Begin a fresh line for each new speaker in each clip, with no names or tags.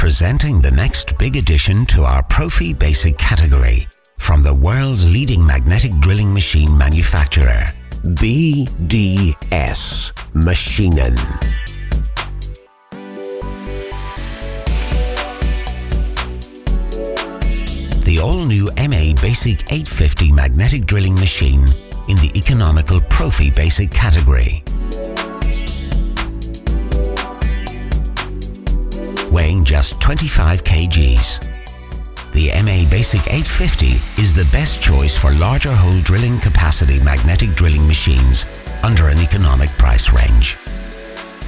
Presenting the next big addition to our Profi Basic category from the world's leading magnetic drilling machine manufacturer, BDS Maschinen. The all-new MA Basic 850 magnetic drilling machine in the economical Profi Basic category. Weighing just 25 kgs. The MA Basic 850 is the best choice for larger hole drilling capacity magnetic drilling machines under an economic price range.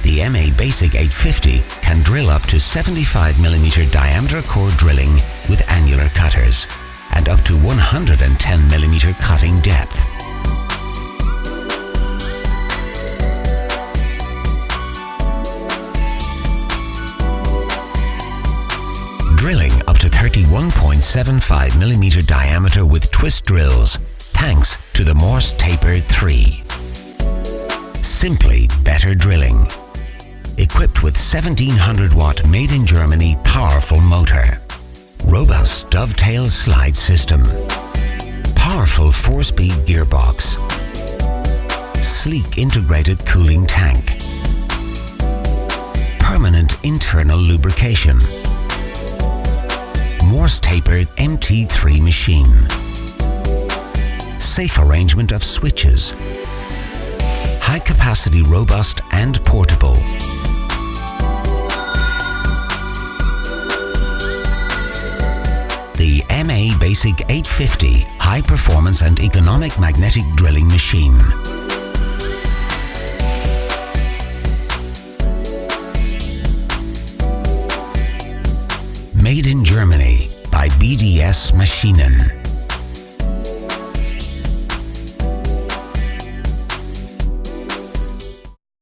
The MA Basic 850 can drill up to 75mm diameter core drilling with annular cutters and up to 110mm cutting depth. Drilling up to 31.75mm diameter with twist drills, thanks to the Morse Taper 3. Simply better drilling. Equipped with 1700 watt made in Germany powerful motor. Robust dovetail slide system. Powerful 4-speed gearbox. Sleek integrated cooling tank. Permanent internal lubrication. Morse tapered MT3 machine. Safe arrangement of switches. High capacity, robust and portable. The MA Basic 850 high performance and economic magnetic drilling machine. Made in Germany by BDS Maschinen.